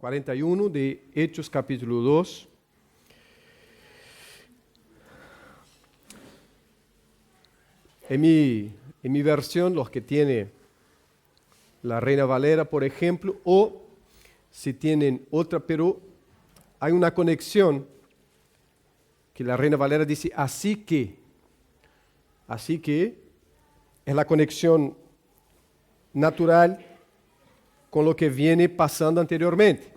41 de Hechos capítulo 2. En mi versión, los que tienen la Reina Valera, por ejemplo, o si tienen otra, pero hay una conexión que la Reina Valera dice, así que es la conexión natural con lo que viene pasando anteriormente,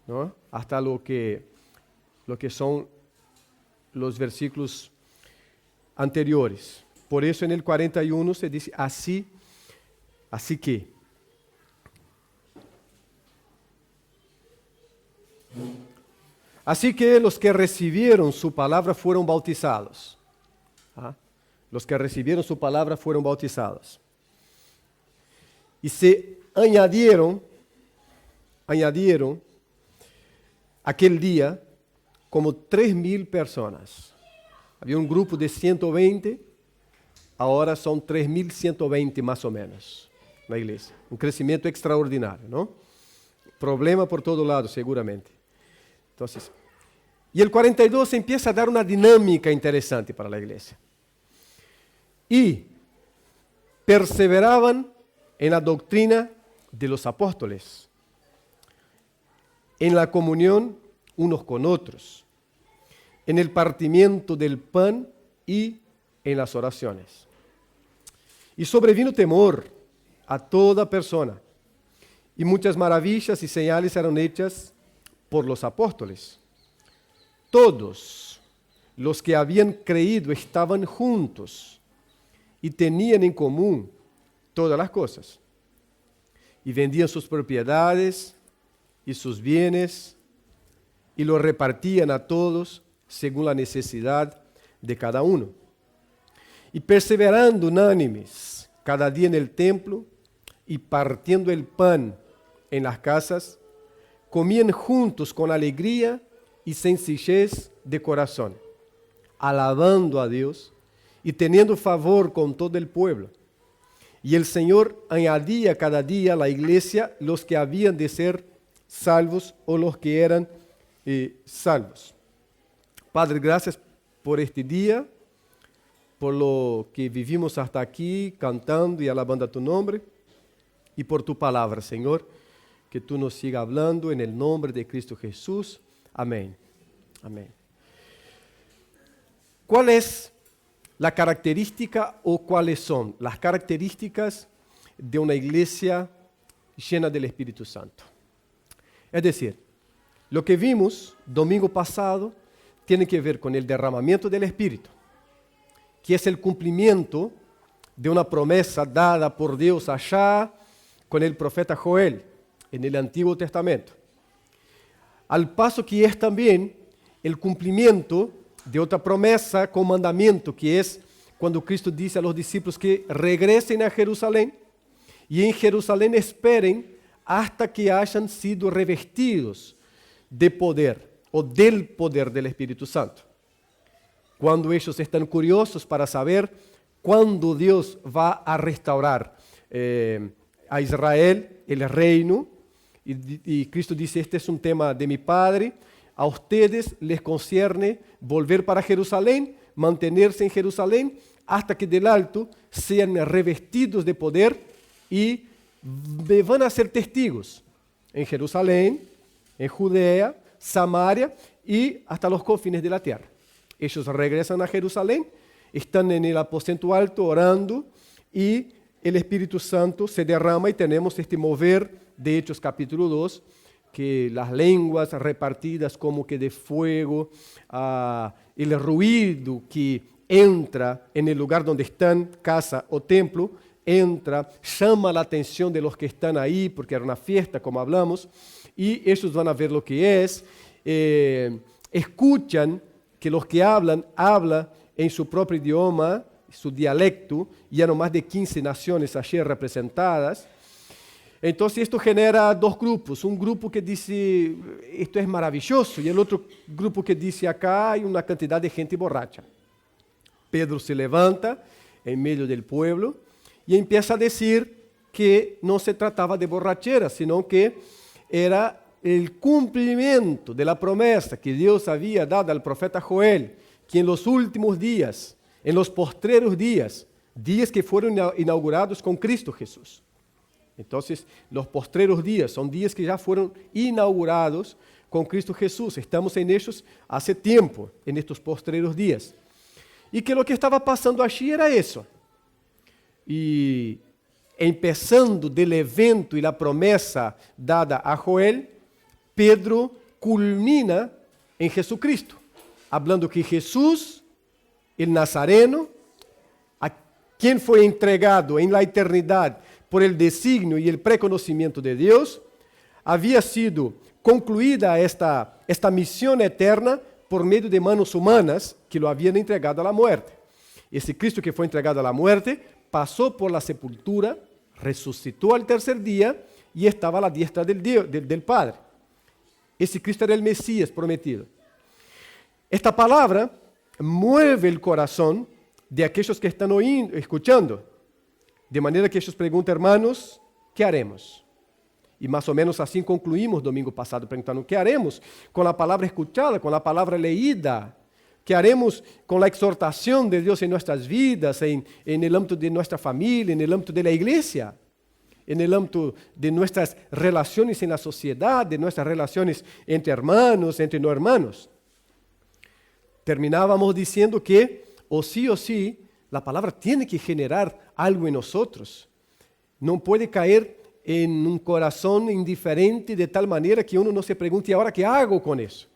¿no? Hasta lo que son los versículos anteriores. Por eso en el 41 se dice así que. Así que los que recibieron su palabra fueron bautizados. ¿Ah? Los que recibieron su palabra fueron bautizados. Y se añadieron aquel día como 3,000 personas. Había un grupo de 120, ahora son 3,120 más o menos na iglesia. Un crecimiento extraordinario, ¿no? Problema por todo lado, seguramente. Entonces, y el 42 empieza a dar una dinámica interesante para la iglesia. Y perseveraban en la doctrina de los apóstoles, en la comunión unos con otros, en el partimiento del pan y en las oraciones. Y sobrevino temor a toda persona, y muchas maravillas y señales eran hechas por los apóstoles. Todos los que habían creído estaban juntos y tenían en común todas las cosas. Y vendían sus propiedades y sus bienes y los repartían a todos según la necesidad de cada uno. Y perseverando unánimes cada día en el templo y partiendo el pan en las casas, comían juntos con alegría y sencillez de corazón, alabando a Dios y teniendo favor con todo el pueblo. Y el Señor añadía cada día a la iglesia los que habían de ser salvos o los que eran salvos. Padre, gracias por este día, por lo que vivimos hasta aquí cantando y alabando a tu nombre, y por tu palabra, Señor, que tú nos sigas hablando en el nombre de Cristo Jesús. Amén. Amén. ¿Cuál es la característica o cuáles son las características de una iglesia llena del Espíritu Santo? Es decir, lo que vimos domingo pasado tiene que ver con el derramamiento del Espíritu, que es el cumplimiento de una promesa dada por Dios allá con el profeta Joel en el Antiguo Testamento. Al paso que es también el cumplimiento de otra promesa con mandamiento, que es cuando Cristo dice a los discípulos que regresen a Jerusalén y en Jerusalén esperen hasta que hayan sido revestidos de poder o del poder del Espíritu Santo. Cuando ellos están curiosos para saber cuándo Dios va a restaurar a Israel, el reino, y Cristo dice, este es un tema de mi Padre, a ustedes les concierne volver para Jerusalén, mantenerse en Jerusalén, hasta que del alto sean revestidos de poder y me van a ser testigos en Jerusalén, en Judea, Samaria y hasta los confines de la tierra. Ellos regresan a Jerusalén, están en el aposento alto orando y el Espíritu Santo se derrama y tenemos este mover de Hechos capítulo 2, que las lenguas repartidas como que de fuego, el ruido que entra en el lugar donde están, casa o templo, entra, llama la atención de los que están ahí, porque era una fiesta, como hablamos, y ellos van a ver lo que es, escuchan que los que hablan en su propio idioma, su dialecto, y eran más de 15 naciones allí representadas. Entonces esto genera dos grupos, un grupo que dice, esto es maravilloso, y el otro grupo que dice, acá hay una cantidad de gente borracha. Pedro se levanta en medio del pueblo y empieza a decir que no se trataba de borrachera, sino que era el cumplimiento de la promesa que Dios había dado al profeta Joel, que en los últimos días, en los postreros días, días que fueron inaugurados con Cristo Jesús. Entonces, los postreros días son días que ya fueron inaugurados con Cristo Jesús. Estamos en ellos hace tiempo, en estos postreros días. Y que lo que estaba pasando allí era eso. Y empezando del evento y la promesa dada a Joel, Pedro culmina en Jesucristo, hablando que Jesús, el Nazareno, a quien fue entregado en la eternidad por el designio y el preconocimiento de Dios, había sido concluida esta misión eterna por medio de manos humanas que lo habían entregado a la muerte. Ese Cristo que fue entregado a la muerte pasó por la sepultura, resucitó al tercer día y estaba a la diestra del Padre. Ese Cristo era el Mesías prometido. Esta palabra mueve el corazón de aquellos que están escuchando, de manera que ellos preguntan, hermanos, ¿qué haremos? Y más o menos así concluimos domingo pasado preguntando, ¿qué haremos con la palabra escuchada, con la palabra leída? ¿Qué haremos con la exhortación de Dios en nuestras vidas, en el ámbito de nuestra familia, en el ámbito de la iglesia, en el ámbito de nuestras relaciones en la sociedad, de nuestras relaciones entre hermanos, entre no hermanos? Terminábamos diciendo que, o sí, la palabra tiene que generar algo en nosotros. No puede caer en un corazón indiferente de tal manera que uno no se pregunte, ¿y ahora qué hago con eso?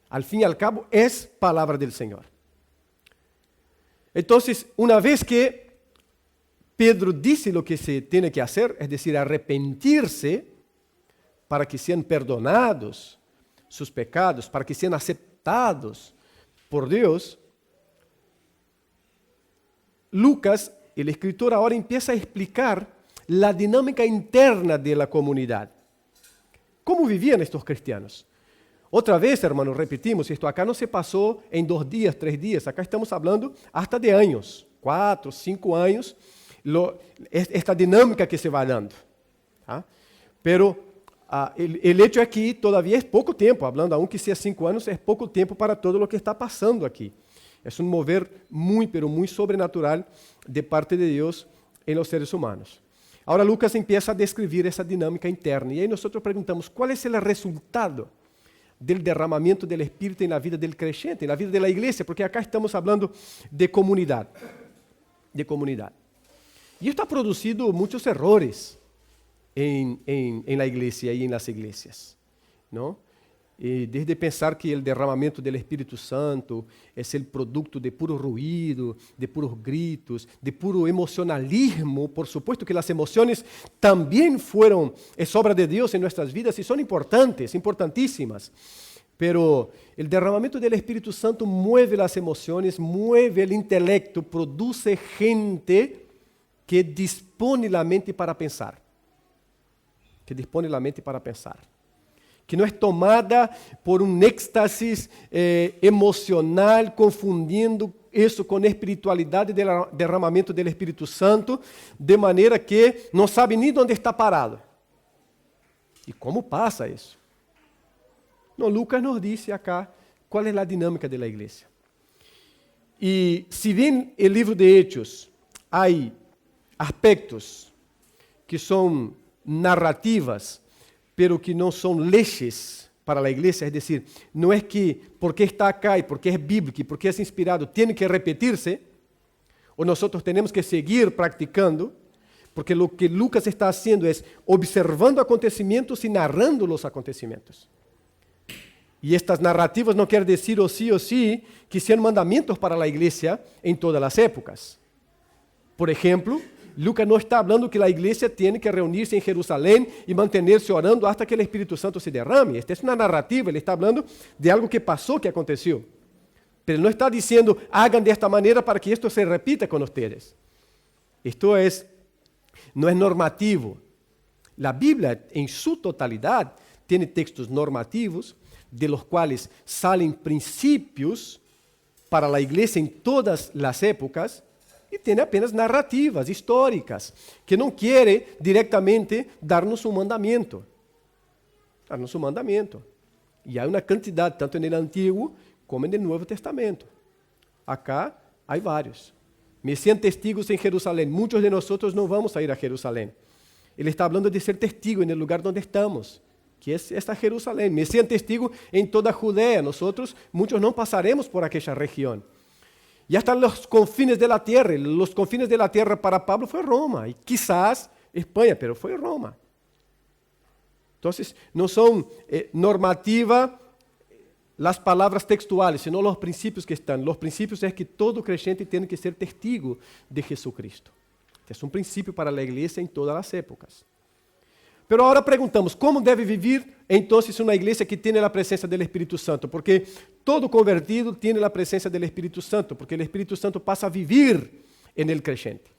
Al fin y al cabo, es palabra del Señor. Entonces, una vez que Pedro dice lo que se tiene que hacer, es decir, arrepentirse para que sean perdonados sus pecados, para que sean aceptados por Dios, Lucas, el escritor, ahora empieza a explicar la dinámica interna de la comunidad. ¿Cómo vivían estos cristianos? Otra vez, hermanos, repetimos, esto acá no se pasó en 2 días, 3 días, acá estamos hablando hasta de años, 4, 5 años, esta dinámica que se va dando. ¿Ah? Pero el hecho aquí todavía es poco tiempo, hablando aunque sea 5 años, es poco tiempo para todo lo que está pasando aquí. Es un mover muy, pero muy sobrenatural de parte de Dios en los seres humanos. Ahora Lucas empieza a describir esa dinámica interna y ahí nosotros preguntamos, ¿cuál es el resultado del derramamiento del Espíritu en la vida del creyente, en la vida de la iglesia? Porque acá estamos hablando de comunidad. Y esto ha producido muchos errores en la iglesia y en las iglesias, ¿no? Desde pensar que el derramamiento del Espíritu Santo es el producto de puro ruido, de puros gritos, de puro emocionalismo. Por supuesto que las emociones también es obra de Dios en nuestras vidas y son importantes, importantísimas. Pero el derramamiento del Espíritu Santo mueve las emociones, mueve el intelecto, produce gente que dispone la mente para pensar. Que no es tomada por un éxtasis emocional, confundiendo eso con espiritualidad del derramamiento del Espíritu Santo, de manera que no sabe ni dónde está parado. ¿Y cómo pasa eso? No, Lucas nos dice acá cuál es la dinámica de la iglesia. Y si bien el libro de Hechos hay aspectos que son narrativas, pero que no son leyes para la iglesia, es decir, no es que porque está acá y porque es bíblico y porque es inspirado tiene que repetirse, o nosotros tenemos que seguir practicando, porque lo que Lucas está haciendo es observando acontecimientos y narrando los acontecimientos. Y estas narrativas no quieren decir o sí que sean mandamientos para la iglesia en todas las épocas. Por ejemplo, Lucas no está hablando que la iglesia tiene que reunirse en Jerusalén y mantenerse orando hasta que el Espíritu Santo se derrame. Esta es una narrativa, él está hablando de algo que pasó, que aconteció. Pero no está diciendo, hagan de esta manera para que esto se repita con ustedes. Esto no es normativo. La Biblia en su totalidad tiene textos normativos, de los cuales salen principios para la iglesia en todas las épocas, y tiene apenas narrativas históricas, que no quiere directamente darnos un mandamiento. está en su mandamiento. Y hay una cantidad, tanto en el Antiguo como en el Nuevo Testamento. Acá hay varios. Me sean testigos en Jerusalén. Muchos de nosotros no vamos a ir a Jerusalén. Él está hablando de ser testigo en el lugar donde estamos, que es esta Jerusalén. Me sean testigo en toda Judea. Nosotros, muchos no pasaremos por aquella región. Y hasta los confines de la tierra. Los confines de la tierra para Pablo fue Roma. Y quizás España, pero fue Roma. Entonces, no son normativa las palabras textuales, sino los principios que están. Los principios es que todo creyente tiene que ser testigo de Jesucristo. Es un principio para la iglesia en todas las épocas. Pero ahora preguntamos, ¿cómo debe vivir entonces una iglesia que tiene la presencia del Espíritu Santo? Porque todo convertido tiene la presencia del Espíritu Santo, porque el Espíritu Santo pasa a vivir en el creyente.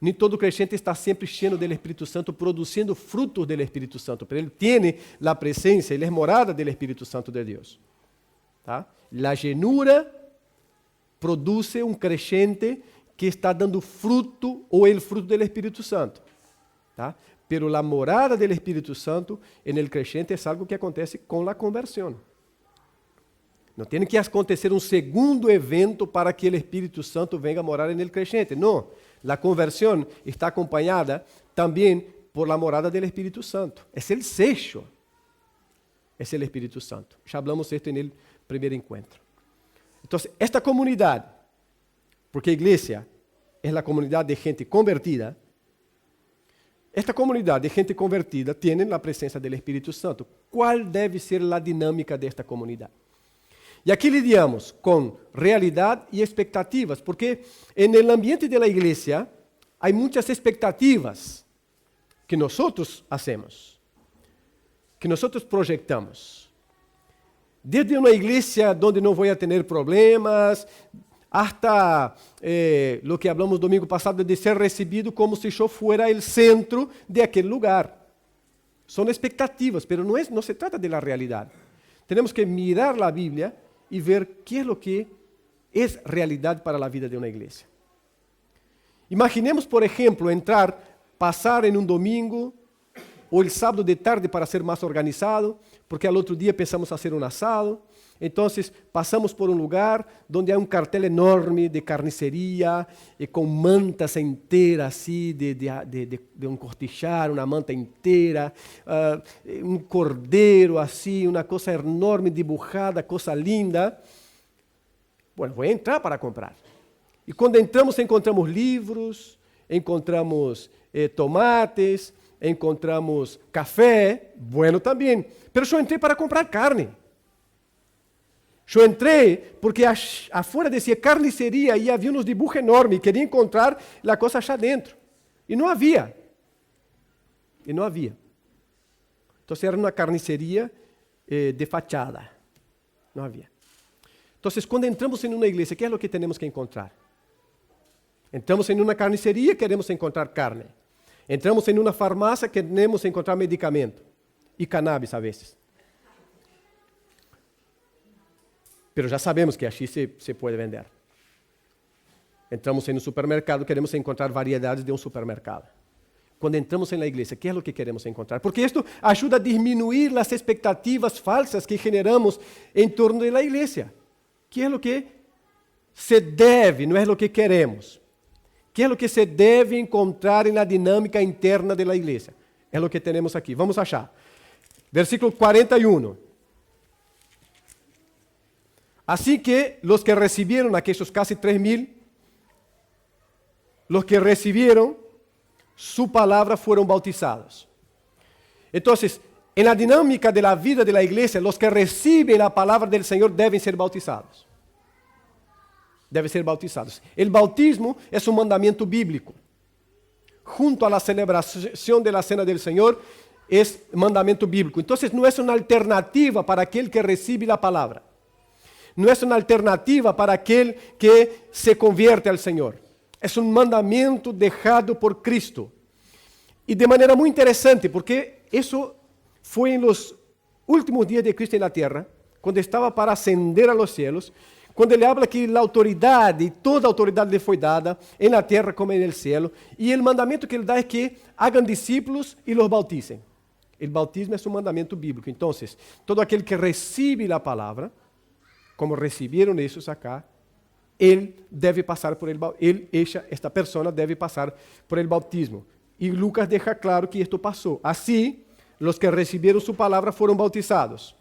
Ni todo creyente está siempre lleno del Espíritu Santo, produciendo frutos del Espíritu Santo, pero él tiene la presencia, él es morada del Espíritu Santo de Dios. ¿Tá? La llenura produce un creyente que está dando fruto o el fruto del Espíritu Santo. ¿Tá? Pero la morada del Espíritu Santo en el creyente es algo que acontece con la conversión. No tiene que acontecer un segundo evento para que el Espíritu Santo venga a morar en el creyente. No, la conversión está acompañada también por la morada del Espíritu Santo. Es el sello, es el Espíritu Santo. Ya hablamos esto en el primer encuentro. Entonces, esta comunidad, porque iglesia es la comunidad de gente convertida, esta comunidad de gente convertida tiene la presencia del Espíritu Santo. ¿Cuál debe ser la dinámica de esta comunidad? Y aquí lidiamos con realidad y expectativas, porque en el ambiente de la iglesia hay muchas expectativas que nosotros hacemos, que nosotros proyectamos. Desde una iglesia donde no voy a tener problemas, hasta lo que hablamos domingo pasado de ser recibido como si yo fuera el centro de aquel lugar. Son expectativas, pero no se trata de la realidad. Tenemos que mirar la Biblia y ver qué es lo que es realidad para la vida de una iglesia. Imaginemos, por ejemplo, pasar en un domingo o el sábado de tarde para ser más organizado, porque al otro día pensamos hacer un asado. Entonces pasamos por un lugar donde hay un cartel enorme de carnicería, con mantas enteras así, de un costillar, una manta entera, un cordero así, una cosa enorme dibujada, cosa linda. Bueno, voy a entrar para comprar. Y cuando entramos livros, encontramos tomates, encontramos café, bueno también. Pero yo entré para comprar carne. Eu entrei porque afuera decía carnicería e havia uns dibujos enormes e queria encontrar a coisa allá dentro. E não havia. Então era uma carnicería de fachada. Não havia. Então, quando entramos em uma igreja, ¿qué es lo que temos que encontrar? Entramos em uma carnicería, queremos encontrar carne. Entramos em uma farmácia, queremos encontrar medicamento. E cannabis a vezes. Pero já sabemos que assim se pode vender. Entramos em um supermercado, queremos encontrar variedades de um supermercado. Quando entramos na igreja, ¿qué es lo que queremos encontrar? Porque isto ajuda a diminuir as expectativas falsas que generamos em torno da igreja. ¿Qué es lo que se deve, não é lo que queremos? ¿Qué es lo que se deve encontrar na dinâmica interna da igreja? É lo que temos aqui. Vamos achar. Versículo 41. Así que los que recibieron, aquellos casi 3,000, los que recibieron su palabra fueron bautizados. Entonces, en la dinámica de la vida de la iglesia, los que reciben la palabra del Señor deben ser bautizados. Deben ser bautizados. El bautismo es un mandamiento bíblico. Junto a la celebración de la Cena del Señor, es mandamiento bíblico. Entonces, no es una alternativa para aquel que recibe la palabra. No es una alternativa para aquel que se convierte al Señor. Es un mandamiento dejado por Cristo. Y de manera muy interesante, porque eso fue en los últimos días de Cristo en la tierra, cuando estaba para ascender a los cielos, cuando ele habla que la autoridad y toda autoridad le fue dada en la tierra como en el cielo, y el mandamiento que ele dá es que hagan discípulos y los bauticen. El bautismo es un mandamiento bíblico. Entonces, todo aquel que recibe la palabra, como recibieron ellos acá, él debe pasar por esta persona debe pasar por el bautismo. Y Lucas deja claro que esto pasó. Así, los que recibieron su palabra fueron bautizados.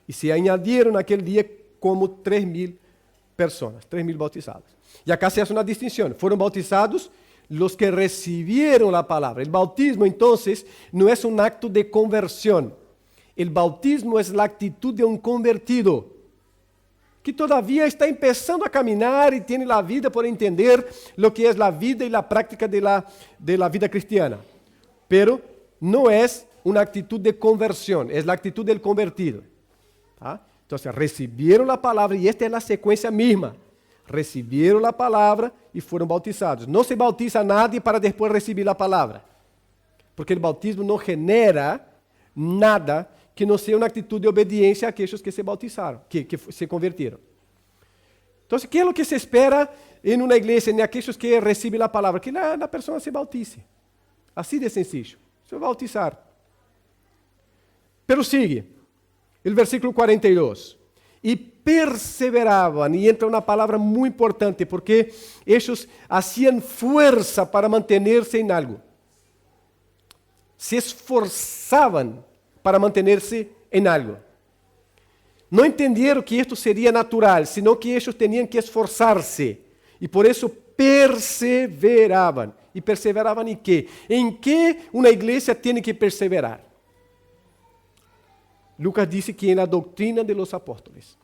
Y se añadieron aquel día como 3.000 personas, 3.000 bautizados. Y acá se hace una distinción. Fueron bautizados los que recibieron la palabra. El bautismo, entonces, no es un acto de conversión. El bautismo es la actitud de un convertido, que todavía está empezando a caminar y tiene la vida por entender lo que es la vida y la práctica de la vida cristiana. Pero no es una actitud de conversión, es la actitud del convertido. ¿Ah? Entonces, recibieron la palabra y esta es la secuencia misma. Recibieron la palabra y fueron bautizados. No se bautiza a nadie para después recibir la palabra, porque el bautismo no genera nada que no sea una actitud de obediencia a aquellos que se bautizaron, que se convirtieron. Entonces, ¿qué es lo que se espera en una iglesia, en aquellos que reciben la palabra? Que la persona se bautice. Así de sencillo. Se va a bautizar. Pero sigue, el versículo 42. Y perseveraban, y entra una palabra muy importante, porque ellos hacían fuerza para mantenerse en algo. Se esforzaban para mantenerse en algo. No entendieron que esto sería natural, sino que ellos tenían que esforzarse. Y por eso perseveraban. ¿Y perseveraban en qué? ¿En qué una iglesia tiene que perseverar? Lucas dice que en la doctrina de los apóstoles.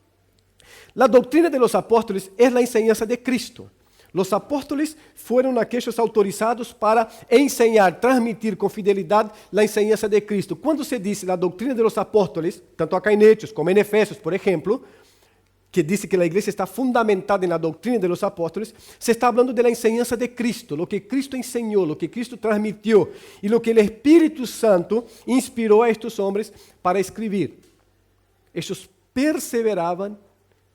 La doctrina de los apóstoles es la enseñanza de Cristo. Los apóstoles fueron aquellos autorizados para enseñar, transmitir con fidelidad la enseñanza de Cristo. Cuando se dice la doctrina de los apóstoles, tanto acá en Hechos como en Efesios, por ejemplo, que dice que la iglesia está fundamentada en la doctrina de los apóstoles, se está hablando de la enseñanza de Cristo, lo que Cristo enseñó, lo que Cristo transmitió y lo que el Espíritu Santo inspiró a estos hombres para escribir. Ellos perseveraban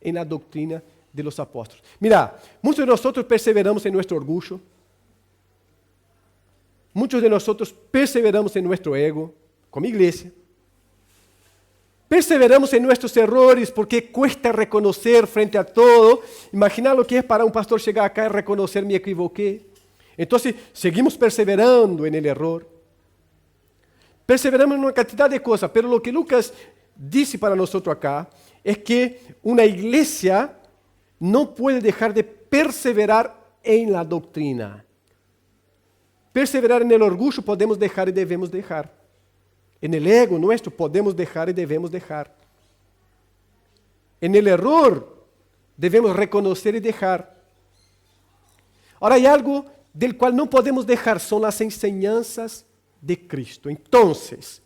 en la doctrina de los apóstoles. Mira, muchos de nosotros perseveramos en nuestro orgullo, muchos de nosotros perseveramos en nuestro ego, como iglesia. Perseveramos en nuestros errores porque cuesta reconocer frente a todo. Imagina lo que es para un pastor llegar acá y reconocer me equivoqué. Entonces, seguimos perseverando en el error. Perseveramos en una cantidad de cosas, pero lo que Lucas dice para nosotros acá es que una iglesia no puede dejar de perseverar en la doctrina. Perseverar en el orgullo podemos dejar y debemos dejar. En el ego nuestro podemos dejar y debemos dejar. En el error debemos reconocer y dejar. Ahora hay algo del cual no podemos dejar, son las enseñanzas de Cristo. Entonces,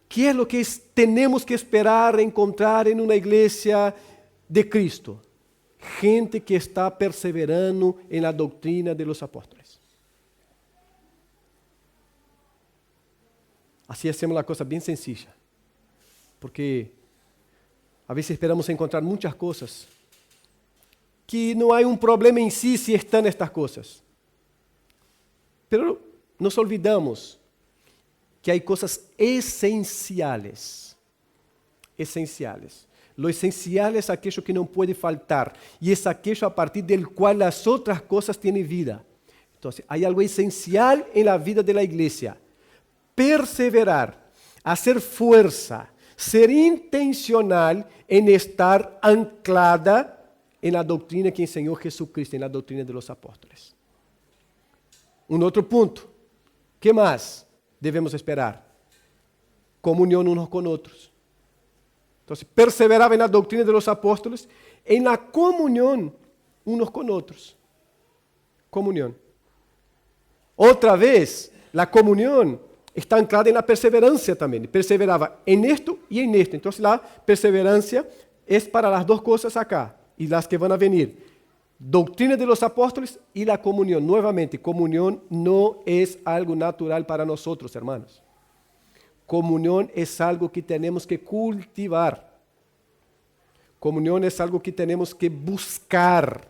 ¿qué es lo que tenemos que esperar encontrar en una iglesia de Cristo? Gente que está perseverando en la doctrina de los apóstoles. Así hacemos la cosa bien sencilla, porque a veces esperamos encontrar muchas cosas, que no hay un problema en sí si están estas cosas. Pero nos olvidamos que hay cosas esenciales, esenciales. Lo esencial es aquello que no puede faltar, y es aquello a partir del cual las otras cosas tienen vida. Entonces, hay algo esencial en la vida de la iglesia. Perseverar, hacer fuerza, ser intencional en estar anclada en la doctrina que enseñó Jesucristo, en la doctrina de los apóstoles. Un otro punto. ¿Qué más debemos esperar? Comunión unos con otros. Entonces, perseveraba en la doctrina de los apóstoles, en la comunión unos con otros. Comunión. Otra vez, la comunión está anclada en la perseverancia también. Perseveraba en esto y en esto. Entonces la perseverancia es para las dos cosas acá y las que van a venir. Doctrina de los apóstoles y la comunión. Nuevamente, comunión no es algo natural para nosotros, hermanos. Comunión es algo que tenemos que cultivar. Comunión es algo que tenemos que buscar.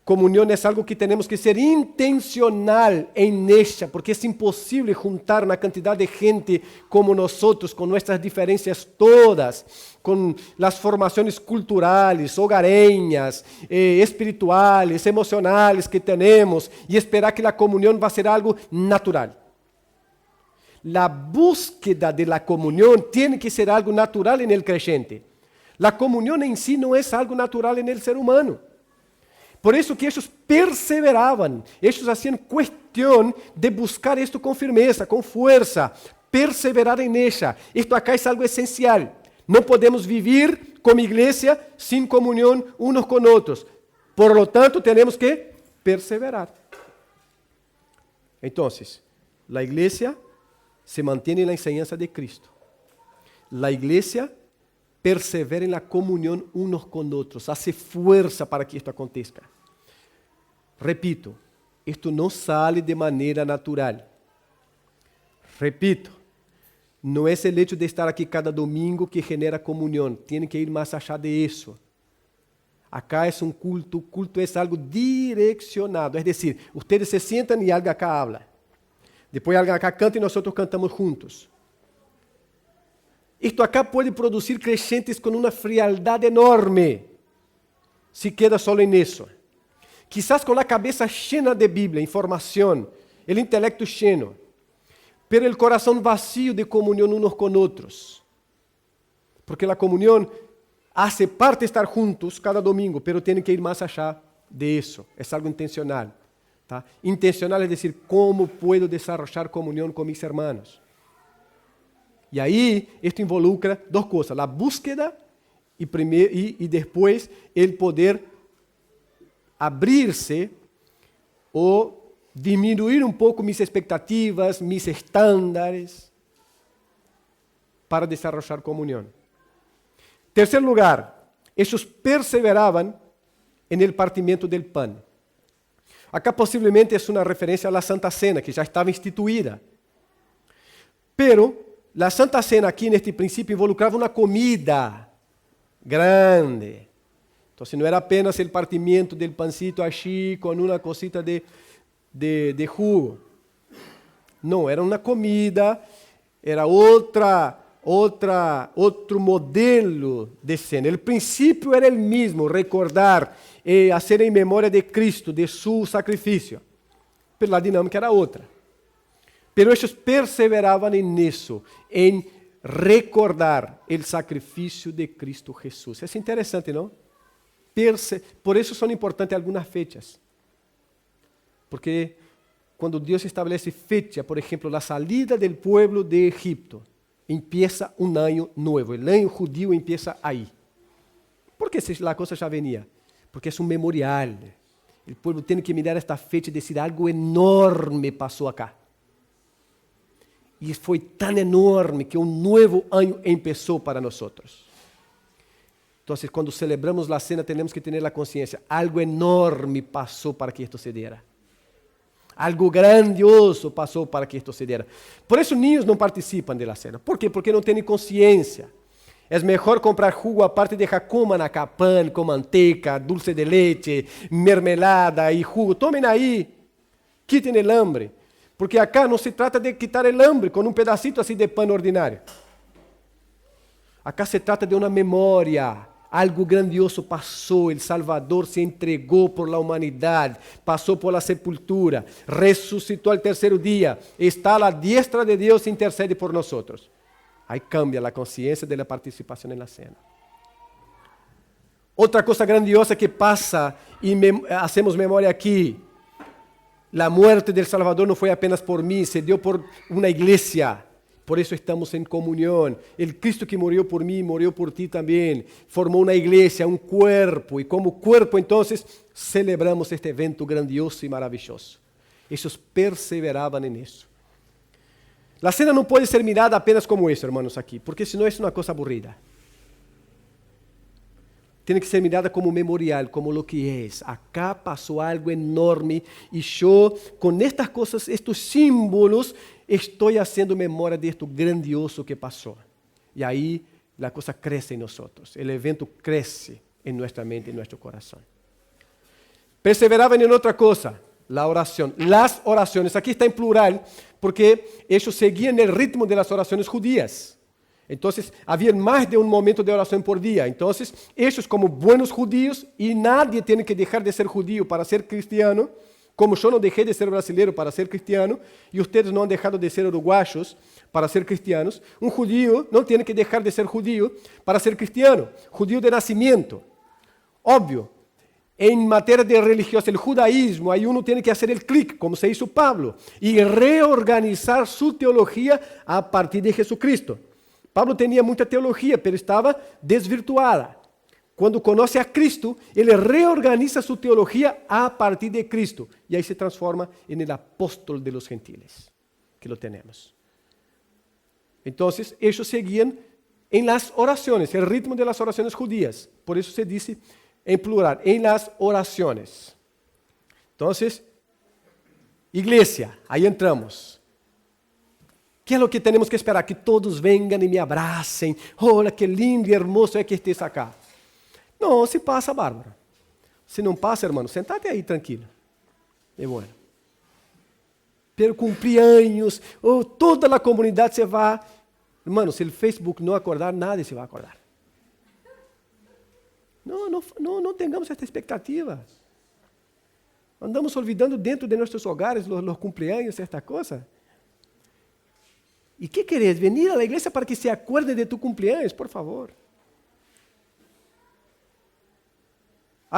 Comunión es algo que tenemos que ser intencional en ella, porque es imposible juntar una cantidad de gente como nosotros, con nuestras diferencias todas, con las formaciones culturales, hogareñas, espirituales, emocionales que tenemos, y esperar que la comunión va a ser algo natural. La búsqueda de la comunión tiene que ser algo natural en el creyente. La comunión en sí no es algo natural en el ser humano. Por eso que ellos perseveraban, ellos hacían cuestión de buscar esto con firmeza, con fuerza, perseverar en ella. Esto acá es algo esencial. No podemos vivir como iglesia sin comunión unos con otros. Por lo tanto, tenemos que perseverar. Entonces, la iglesia se mantiene en la enseñanza de Cristo. La iglesia persevera en la comunión unos con otros, hace fuerza para que esto acontezca. Repito, esto no sale de manera natural. Repito, no es el hecho de estar aquí cada domingo que genera comunión, tiene que ir más allá de eso. Acá es un culto, culto es algo direccionado, es decir, ustedes se sientan y alguien acá habla. Después alguien acá canta y nosotros cantamos juntos. Esto acá puede producir creyentes con una frialdad enorme, si queda solo en eso. Quizás con la cabeza llena de Biblia, información, el intelecto lleno, pero el corazón vacío de comunión unos con otros. Porque la comunión hace parte de estar juntos cada domingo, pero tiene que ir más allá de eso. Es algo intencional. ¿Tá? Intencional es decir, ¿cómo puedo desarrollar comunión con mis hermanos? Y ahí esto involucra dos cosas, la búsqueda y después el poder abrirse o disminuir un poco mis expectativas, mis estándares para desarrollar comunión. Tercer lugar, ellos perseveraban en el partimiento del pan. Acá posiblemente es una referencia a la Santa Cena, que ya estaba instituida. Pero la Santa Cena aquí en este principio involucraba una comida grande. Entonces no era apenas el partimiento del pancito así con una cosita de jugo. No, era una comida, era otro modelo de cena. El principio era el mismo, recordar, hacer en memoria de Cristo, de su sacrificio. Pero la dinámica era otra. Pero ellos perseveraban en eso, en recordar el sacrificio de Cristo Jesús. Es interesante, ¿no? Por eso son importantes algunas fechas. Porque cuando Dios establece fecha, por ejemplo, la salida del pueblo de Egipto, empieza un año nuevo. El año judío empieza ahí. ¿Por qué la cosa ya venía? Porque es un memorial. El pueblo tiene que mirar esta fecha y decir, algo enorme pasó acá. Y fue tan enorme que un nuevo año empezó para nosotros. Entonces, cuando celebramos la cena, tenemos que tener la conciencia, algo enorme pasó para que esto se diera. Algo grandioso pasó para que esto se diera. Por eso niños no participan de la cena. ¿Por qué? Porque no tienen conciencia. Es mejor comprar jugo aparte de coman acá pan con manteca, dulce de leche, mermelada y jugo. Tomen ahí, quiten el hambre. Porque acá no se trata de quitar el hambre con un pedacito así de pan ordinario. Acá se trata de una memoria. Algo grandioso pasó, el Salvador se entregó por la humanidad, pasó por la sepultura, resucitó al tercer día, está a la diestra de Dios e intercede por nosotros. Ahí cambia la conciencia de la participación en la cena. Otra cosa grandiosa que pasa y hacemos memoria aquí, la muerte del Salvador no fue apenas por mí, se dio por una iglesia. Por eso estamos en comunión. El Cristo que murió por mí, murió por ti también. Formó una iglesia, un cuerpo. Y como cuerpo, entonces, celebramos este evento grandioso y maravilloso. Ellos perseveraban en eso. La cena no puede ser mirada apenas como eso, hermanos, aquí. Porque si no es una cosa aburrida. Tiene que ser mirada como memorial, como lo que es. Acá pasó algo enorme y yo, con estas cosas, estos símbolos, estoy haciendo memoria de esto grandioso que pasó. Y ahí la cosa crece en nosotros. El evento crece en nuestra mente, en nuestro corazón. Perseveraban en otra cosa, la oración. Las oraciones, aquí está en plural, porque ellos seguían el ritmo de las oraciones judías. Entonces, había más de un momento de oración por día. Entonces, ellos como buenos judíos, y nadie tiene que dejar de ser judío para ser cristiano, como yo no dejé de ser brasileño para ser cristiano, y ustedes no han dejado de ser uruguayos para ser cristianos, un judío no tiene que dejar de ser judío para ser cristiano, judío de nacimiento. Obvio, en materia de religiosa, el judaísmo, ahí uno tiene que hacer el clic, como se hizo Pablo, y reorganizar su teología a partir de Jesucristo. Pablo tenía mucha teología, pero estaba desvirtuada. Cuando conoce a Cristo, él reorganiza su teología a partir de Cristo, y ahí se transforma en el apóstol de los gentiles, que lo tenemos. Entonces, ellos seguían en las oraciones, el ritmo de las oraciones judías. Por eso se dice en plural, en las oraciones. Entonces, iglesia, ahí entramos. ¿Qué es lo que tenemos que esperar? Que todos vengan y me abracen. Hola, qué lindo y hermoso es que estés acá. No, se pasa, Bárbara. Se não passa, hermano, sentate aí tranquilo. É bueno. Pero cumpleaños, toda a comunidade se vai. Hermano, se o Facebook não acordar, nadie se vai acordar. Não tengamos esta expectativa. Andamos olvidando dentro de nossos hogares los cumpleaños, esta coisa. ¿Y qué querés? ¿Venir a la iglesia para que se acuerde de tu cumpleaños? Por favor.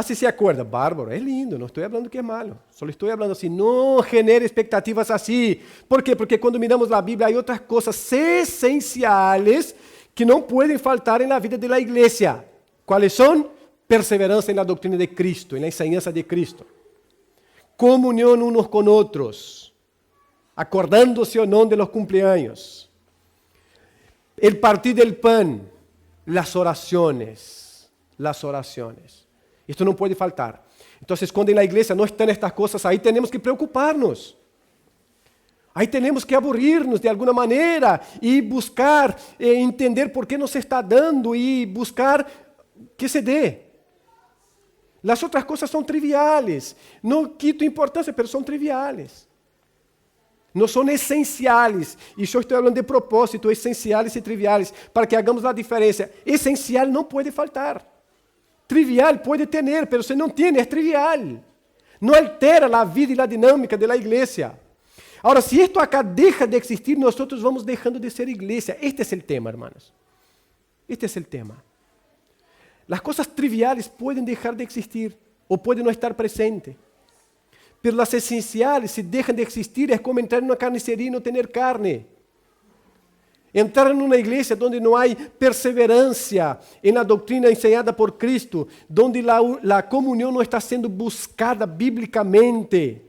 Si se acuerda, bárbaro, es lindo, no estoy hablando que es malo. Solo estoy hablando así, no genere expectativas así. ¿Por qué? Porque cuando miramos la Biblia hay otras cosas esenciales que no pueden faltar en la vida de la iglesia. ¿Cuáles son? Perseverancia en la doctrina de Cristo, en la enseñanza de Cristo. Comunión unos con otros. Acordándose o no de los cumpleaños. El partir del pan, las oraciones. Esto no puede faltar. Entonces, cuando en la iglesia no están estas cosas, ahí tenemos que preocuparnos. Ahí tenemos que aburrirnos de alguna manera y buscar entender por qué no se está dando y buscar que se dé. Las otras cosas son triviales. No quito importancia, pero son triviales. No son esenciales. Y yo estoy hablando de propósito, esenciales y triviales, para que hagamos la diferencia. Esencial no puede faltar. Trivial puede tener, pero si no tiene, es trivial. No altera la vida y la dinámica de la iglesia. Ahora, si esto acá deja de existir, nosotros vamos dejando de ser iglesia. Este es el tema, hermanos. Este es el tema. Las cosas triviales pueden dejar de existir o pueden no estar presentes. Pero las esenciales, si dejan de existir, es como entrar en una carnicería y no tener carne. Entrar en una iglesia donde no hay perseverancia en la doctrina enseñada por Cristo, donde la comunión no está siendo buscada bíblicamente,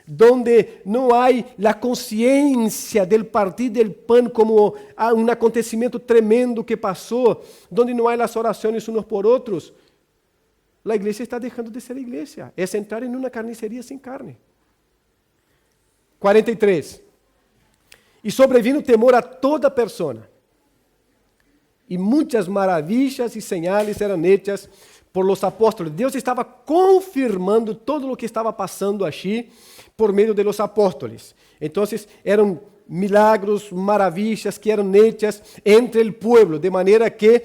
donde no hay la conciencia del partir del pan como un acontecimiento tremendo que pasó, donde no hay las oraciones unos por otros, la iglesia está dejando de ser iglesia. Es entrar en una carnicería sin carne. 43. E sobrevino temor a toda persona. E muitas maravilhas e señales eram hechas por los apóstolos. Deus estava confirmando todo o que estava passando aqui por meio de los apóstolos. Então, eram milagros, maravilhas que eram hechas entre o pueblo, de maneira que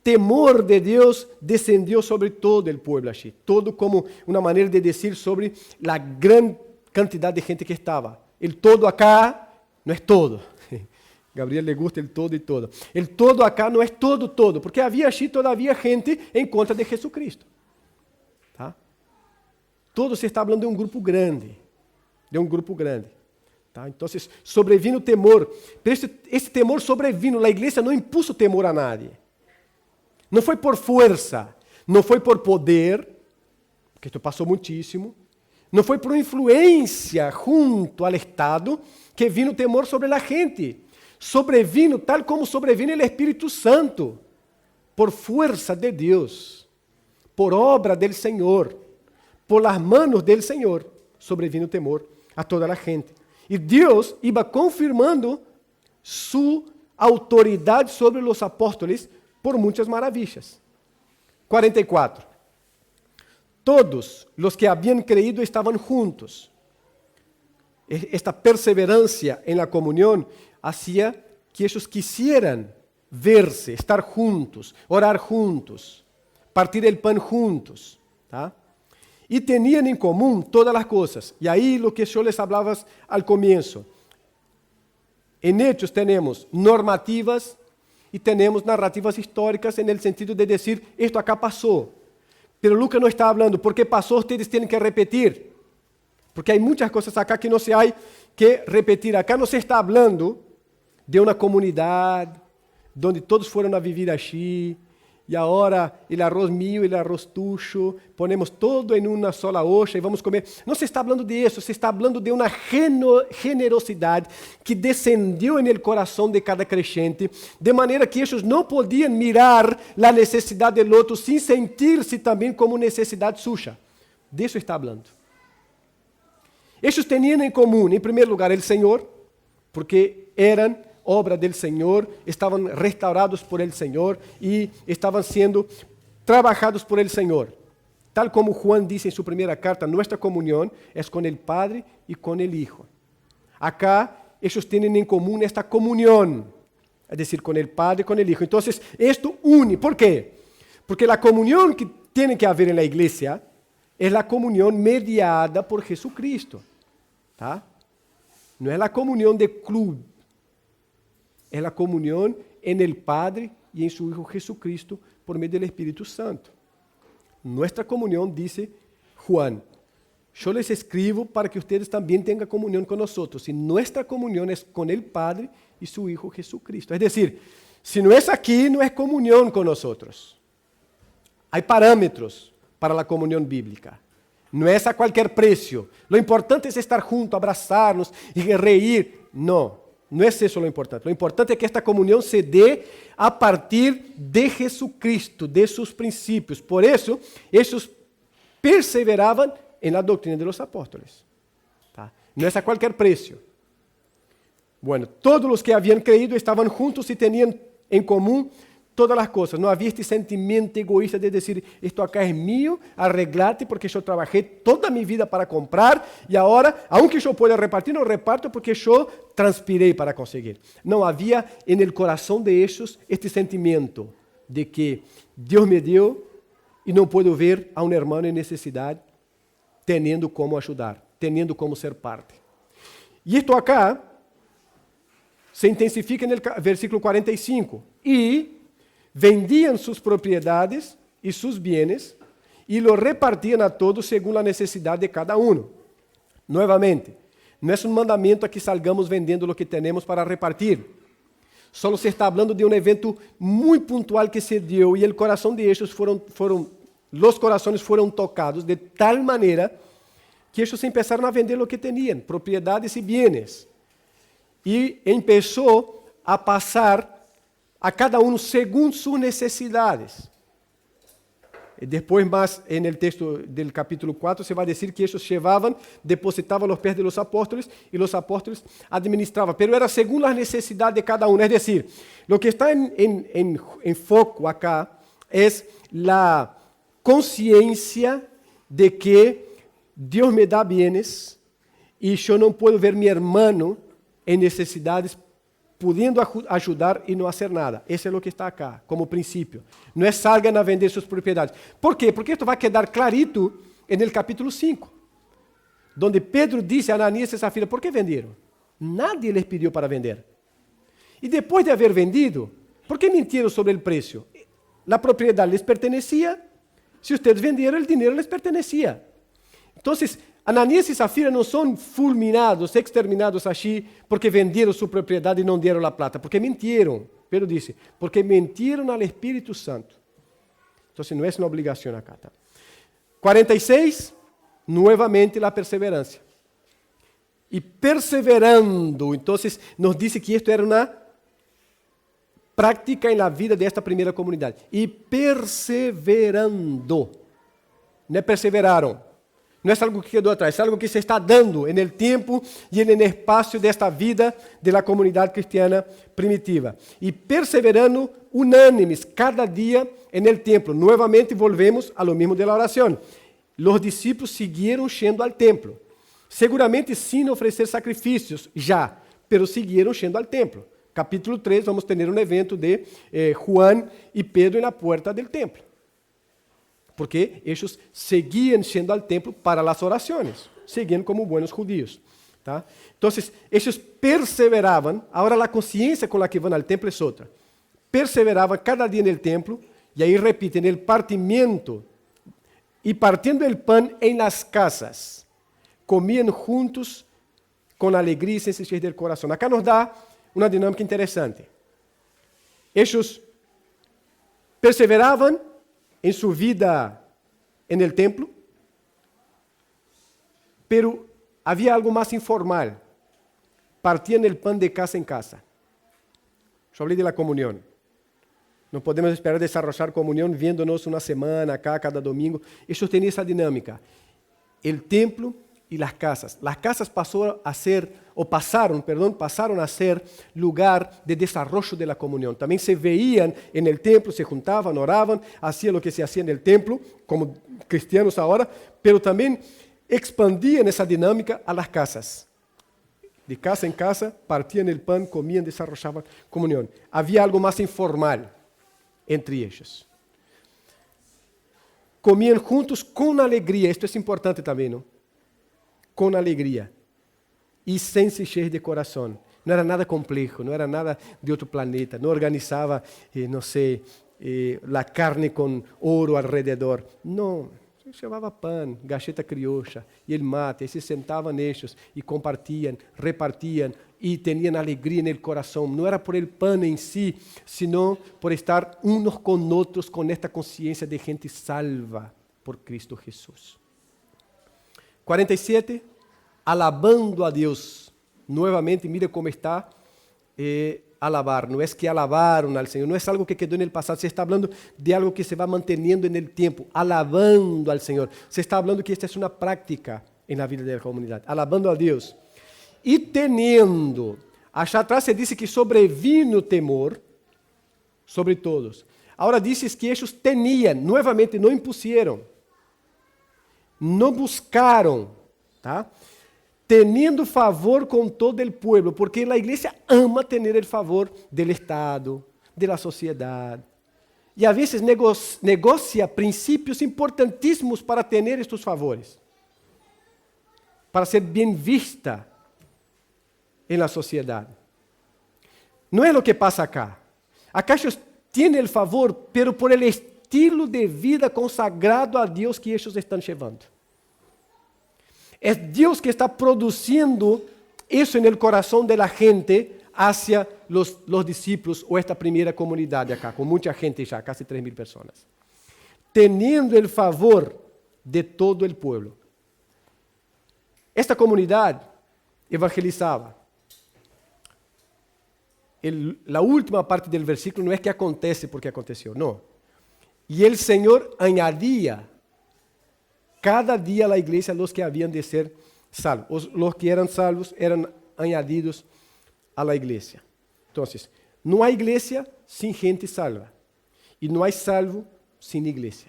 temor de Deus descendió sobre todo o pueblo aqui. Todo como uma maneira de dizer sobre a grande quantidade de gente que estava. El todo acá no es todo. Gabriel le gusta el todo y todo. El todo acá no es todo, porque había allí todavía gente en contra de Jesucristo. ¿Tá? Todo se está hablando de un grupo grande. Tá? Entonces, sobrevino temor. Pero esse temor sobrevino. La iglesia no impuso temor a nadie. No foi por fuerza, no foi por poder, porque esto pasó muchísimo. No foi por influência junto al Estado que vino o temor sobre a gente. Sobrevino tal como sobrevino o Espírito Santo, por força de Deus, por obra del Senhor, por las manos del Senhor, sobrevino o temor a toda a gente. E Deus iba confirmando sua autoridade sobre os apóstolos por muitas maravilhas. 44. todos los que habían creído estaban juntos. Esta perseverancia en la comunión hacía que ellos quisieran verse, estar juntos, orar juntos, partir el pan juntos, ¿tá? Y tenían en común todas las cosas. Y ahí lo que yo les hablaba al comienzo. En Hechos tenemos normativas y tenemos narrativas históricas en el sentido de decir, esto acá pasó. Pero Lucas no está hablando, porque pasó, ustedes tienen que repetir. Porque hay muchas cosas acá que no se hay que repetir. Acá no se está hablando de una comunidad donde todos fueron a vivir allí, y ahora el arroz mío y el arroz tuyo, ponemos todo en una sola olla y vamos a comer. No se está hablando de eso, se está hablando de una generosidad que descendió en el corazón de cada creyente, de manera que ellos no podían mirar la necesidad del otro sin sentirse también como necesidad suya. De eso está hablando. Ellos tenían en común, en primer lugar, el Señor, porque eran obra del Señor, estaban restaurados por el Señor y estaban siendo trabajados por el Señor. Tal como Juan dice en su primera carta, nuestra comunión es con el Padre y con el Hijo. Acá ellos tienen en común esta comunión, es decir, con el Padre y con el Hijo. Entonces, esto une. ¿Por qué? Porque la comunión que tiene que haber en la iglesia es la comunión mediada por Jesucristo. ¿Tá? No es la comunión de club. Es la comunión en el Padre y en su Hijo Jesucristo por medio del Espíritu Santo. Nuestra comunión, dice Juan, yo les escribo para que ustedes también tengan comunión con nosotros. Y nuestra comunión es con el Padre y su Hijo Jesucristo. Es decir, si no es aquí, no es comunión con nosotros. Hay parámetros para la comunión bíblica. No es a cualquier precio. Lo importante es estar juntos, abrazarnos y reír. No. No es eso lo importante. Lo importante es que esta comunión se dé a partir de Jesucristo, de sus principios. Por eso, ellos perseveraban en la doctrina de los apóstoles. ¿Tá? No es a cualquier precio. Bueno, todos los que habían creído estaban juntos y tenían en común todas las cosas. No había este sentimiento egoísta de decir, esto acá es mío, arreglate porque yo trabajé toda mi vida para comprar y ahora, aunque yo pueda repartir, no reparto porque yo transpiré para conseguir. No, había en el corazón de ellos este sentimiento de que Dios me dio y no puedo ver a un hermano en necesidad teniendo cómo ayudar, teniendo cómo ser parte. Y esto acá se intensifica en el versículo 45. Y vendían sus propiedades y sus bienes y lo repartían a todos según la necesidad de cada uno. Nuevamente, no es un mandamiento a que salgamos vendiendo lo que tenemos para repartir. Solo se está hablando de un evento muy puntual que se dio y el corazón de ellos los corazones fueron tocados de tal manera que ellos empezaron a vender lo que tenían, propiedades y bienes. Y empezó a pasar a cada uno según sus necesidades. Después más en el texto del capítulo 4 se va a decir que ellos llevaban, depositaban los pies de los apóstoles y los apóstoles administraban. Pero era según la necesidad de cada uno. Es decir, lo que está en foco acá es la conciencia de que Dios me da bienes y yo no puedo ver mi hermano en necesidades pudiendo ajudar y no hacer nada. Eso es lo que está acá, como principio. No es salgan a vender sus propiedades. ¿Por qué? Porque esto va a quedar clarito en el capítulo 5, donde Pedro dice a Ananías y Zafira, ¿por qué vendieron? Nadie les pidió para vender. Y después de haber vendido, ¿por qué mintieron sobre el precio? La propiedad les pertenecía. Si ustedes vendieron, el dinero les pertenecía. Entonces, Ananías y Zafira no son fulminados, exterminados allí porque vendieron su propiedad y no dieron la plata, porque mintieron. Pedro dice, porque mintieron al Espíritu Santo. Entonces no es una obligación acá. 46, nuevamente la perseverancia. Y perseverando, entonces nos dice que esto era una práctica en la vida de esta primera comunidad. Y perseverando. No perseveraron. No es algo que quedó atrás, es algo que se está dando en el tiempo y en el espacio de esta vida de la comunidad cristiana primitiva. Y perseverando unánimes cada día en el templo. Nuevamente volvemos a lo mismo de la oración. os discípulos siguieron yendo al templo. Seguramente sin ofrecer sacrificios ya, pero siguieron yendo al templo. Capítulo 3, vamos ter um evento de Juan e Pedro na porta do templo. Porque eles seguiam yendo al templo para as orações, seguiam como buenos judíos. Tá? Então, eles perseveravam, agora a consciência com a que vão ao templo é outra. Perseveravam cada dia no templo, e aí repitem, el partimiento, e partindo el pan em las casas, comiam juntos com alegria e sencillez del coração. Acá nos dá uma dinâmica interessante. Eles perseveravam em sua vida en el templo, pero havia algo mais informal. Partiam el pan de casa em casa. Eu falei de la comunhão. Não podemos esperar desarrollar comunhão viendo-nos uma semana acá, cada domingo. Eles tinham essa dinâmica. El templo e as casas. As casas passaram a ser lugar de desarrollo de la comunhão. Também se veían en el templo, se juntavam, oravam, hacían lo que se hacía en el templo, como cristianos agora, pero também expandiam essa dinâmica a las casas. De casa em casa, partiam el pan, comiam, desarrollavam comunhão. Havia algo mais informal entre eles. Comiam juntos com alegria, isto é importante também, não? Com alegria e sencillez de coração. Não era nada complexo, não era nada de outro planeta, não organizava, não sei, a carne com ouro alrededor. Não, chamava pão, gacheta criocha e el mate, e se sentavam nestes e compartiam, repartiam e tinham alegria no coração. Não era por el pão em si, sino por estar uns com outros, com esta consciência de gente salva por Cristo Jesus. 47, alabando a Deus. Nuevamente, mire como está alabar. Não é que alabaram ao Senhor, não é algo que quedou no passado. Se está falando de algo que se vai manteniendo no tempo, alabando ao Senhor. Se está falando que esta é uma prática na vida da comunidade, alabando a Deus. E teniendo, allá atrás se disse que sobrevino temor sobre todos. Agora diz que eles tinham, novamente, não impusieron, não buscaram, tá? Teniendo favor com todo o pueblo, porque a igreja ama ter o favor do Estado, da sociedade. E a vezes negocia princípios importantíssimos para ter estes favores, para ser bem vista na sociedade. Não é o que passa acá. Acá eles têm o favor, pero por el estilo de vida consagrado a Deus que eles estão levando. É Deus que está produzindo isso no coração da gente hacia los discípulos ou esta primeira comunidade acá, com muita gente já, quase 3.000 pessoas. Teniendo el favor de todo el pueblo. Esta comunidade evangelizava. A última parte do versículo não é que acontece porque aconteceu, não. E o Senhor añadía cada dia à igreja os que haviam de ser salvos. Os que eram salvos eram añadidos à igreja. Então, não há igreja sem gente salva. E não há salvo sem igreja.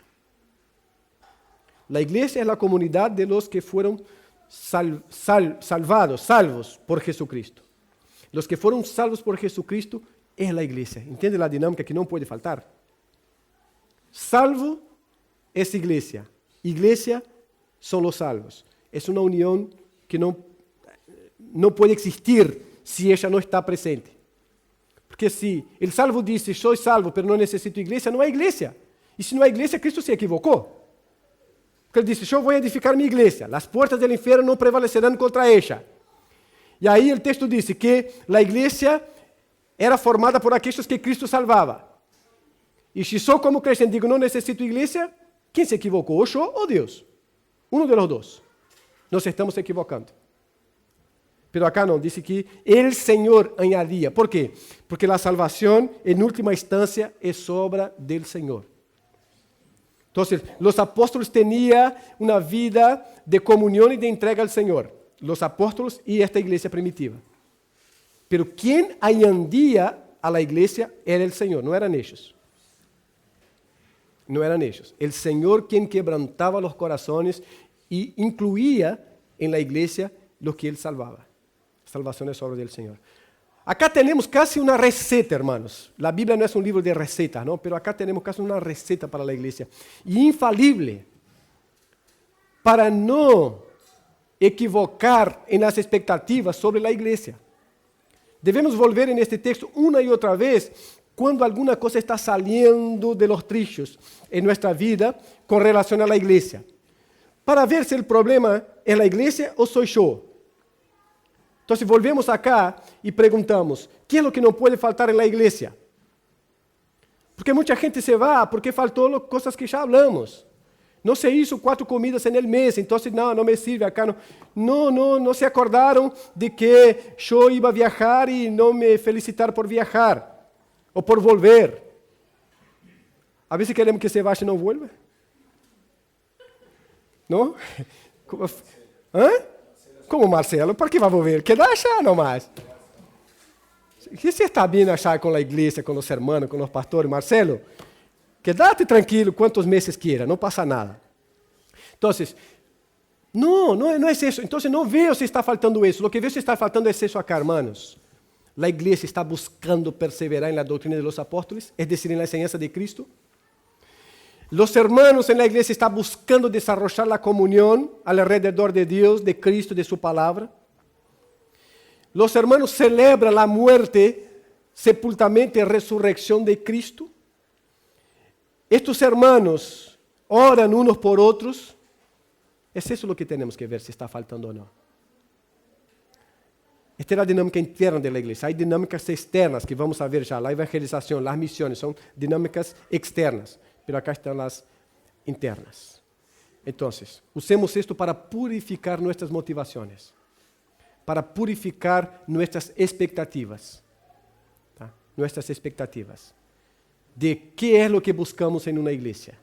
A igreja é a comunidade de los que foram salvos por Jesucristo. Los que foram salvos por Jesucristo é a igreja. Entende a dinâmica que não pode faltar? Salvo é igreja. Igreja são os salvos. É uma união que não pode existir se ela não está presente. Porque se o salvo disse, sou salvo, mas não necessito igreja, não há igreja. E se não há igreja, Cristo se equivocou. Porque ele disse, eu vou edificar minha igreja, as portas do inferno não prevalecerão contra ela. E aí o texto diz que a igreja era formada por aqueles que Cristo salvava. E se só como cristão digo, não necessito igreja, quem se equivocou? O eu ou Deus? Um dos dois. Nós estamos equivocando. Pero acá não, diz que o Senhor añadía. ¿Por quê? Porque a salvação, em última instância, é obra do Senhor. Então, os apóstolos tinham uma vida de comunhão e de entrega ao Senhor. Os apóstolos e esta igreja primitiva. Pero quem añadía a la igreja era o Senhor, não eram eles. No eran ellos. El Señor quien quebrantaba los corazones y incluía en la iglesia los que Él salvaba. Salvación es obra del Señor. Acá tenemos casi una receta, hermanos. La Biblia no es un libro de recetas, ¿no? Pero acá tenemos casi una receta para la iglesia. Y infalible. Para no equivocar en las expectativas sobre la iglesia. Debemos volver en este texto una y otra vez cuando alguna cosa está saliendo de los trilhos en nuestra vida con relación a la iglesia. Para ver si el problema es la iglesia o soy yo. Entonces volvemos acá y preguntamos, ¿qué es lo que no puede faltar en la iglesia? Porque mucha gente se va porque faltó cosas que ya hablamos. No se hizo 4 comidas en el mes, entonces no me sirve acá. No se acordaron de que yo iba a viajar y no me felicitaron por viajar o por volver. A veces queremos que se vaya y no vuelva. ¿No? Como Marcelo? ¿Para que vai volver? Queda achar nomás. Se você está bem achar com a igreja, com os hermanos, com os pastores, Marcelo, quédate tranquilo quantos meses quiera, não passa nada. Então, não é isso. Então, não veo se está faltando isso. O que veo se está faltando é isso acá, hermanos. A igreja está buscando perseverar en la doutrina de los apóstoles, es decir, en la enseñanza de Cristo. Los hermanos en la iglesia están buscando desarrollar la comunión alrededor de Dios, de Cristo, de su palabra. Los hermanos celebran la muerte, sepultamento y resurrección de Cristo. Estos hermanos oran unos por otros. Es eso lo que tenemos que ver si está faltando o no. Esta é a dinâmica interna da igreja. Há dinâmicas externas que vamos a ver já. A evangelização, as missões são dinâmicas externas. Pero acá estão as internas. Então, usemos isto para purificar nossas motivações. Para purificar nossas expectativas. ¿Tá? Nossas expectativas. De que é o que buscamos em uma igreja.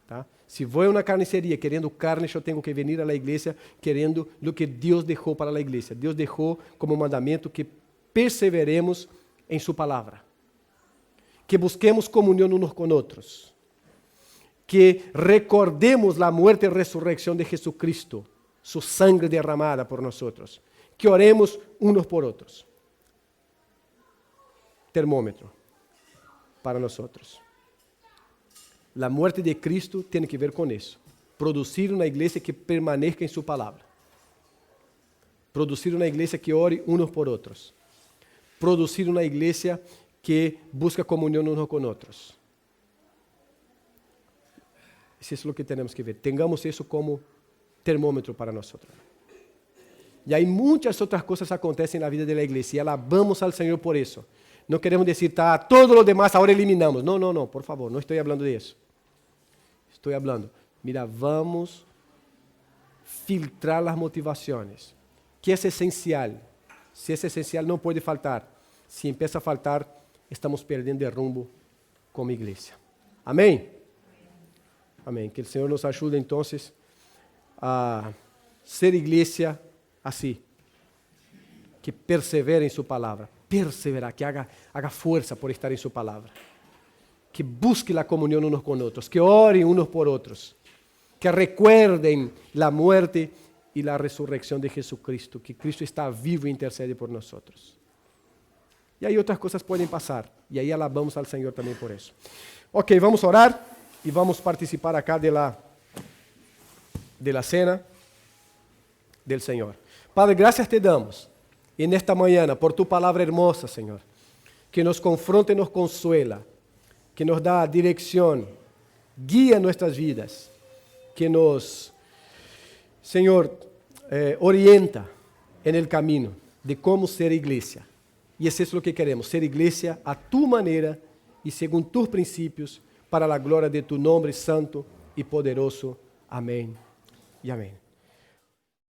Tá? Se vou a uma carniceria querendo carne, eu tenho que vir à igreja querendo o que Deus deixou para a igreja. Deus deixou como mandamento que perseveremos em sua palavra. Que busquemos comunhão uns com outros. Que recordemos a muerte e ressurreição de Jesucristo, sua sangre derramada por nós. Que oremos uns por outros. Termômetro para nós. A morte de Cristo tem que ver com isso. Produzir uma igreja que permaneça em sua palavra. Produzir uma igreja que ore uns por outros. Produzir uma igreja que busca comunhão uns com outros. Isso é o que temos que ver. Tengamos isso como termômetro para nós. E aí muitas outras coisas acontecem na vida da igreja e alabamos ao Senhor por isso. Não queremos dizer, todo o demais agora eliminamos. Não, por favor, não estou falando disso. Estou falando, mira, vamos filtrar as motivações. Que é essencial. Se é essencial, não pode faltar. Se empieza a faltar, estamos perdendo de rumbo como igreja. Amém? Amém. Que o Senhor nos ajude, então, a ser igreja assim. Que persevere em sua palavra. Perseverar, que haga força por estar em sua palavra. Que busque a comunhão uns com outros, que orem uns por outros, que recuerden a morte e a ressurreição de Jesucristo, que Cristo está vivo e intercede por nós. E aí outras coisas podem passar, e aí alabamos ao Senhor também por isso. Ok, vamos orar e vamos participar acá de la cena del Senhor. Padre, graças te damos. E nesta manhã, por tu palavra hermosa, Senhor, que nos confronta e nos consuela, que nos dá direção, guia nossas vidas, que nos, Senhor, orienta en el camino de como ser igreja. E isso é o que queremos, ser igreja a tu maneira e segundo tus princípios, para a glória de tu nome santo e poderoso. Amém e amém.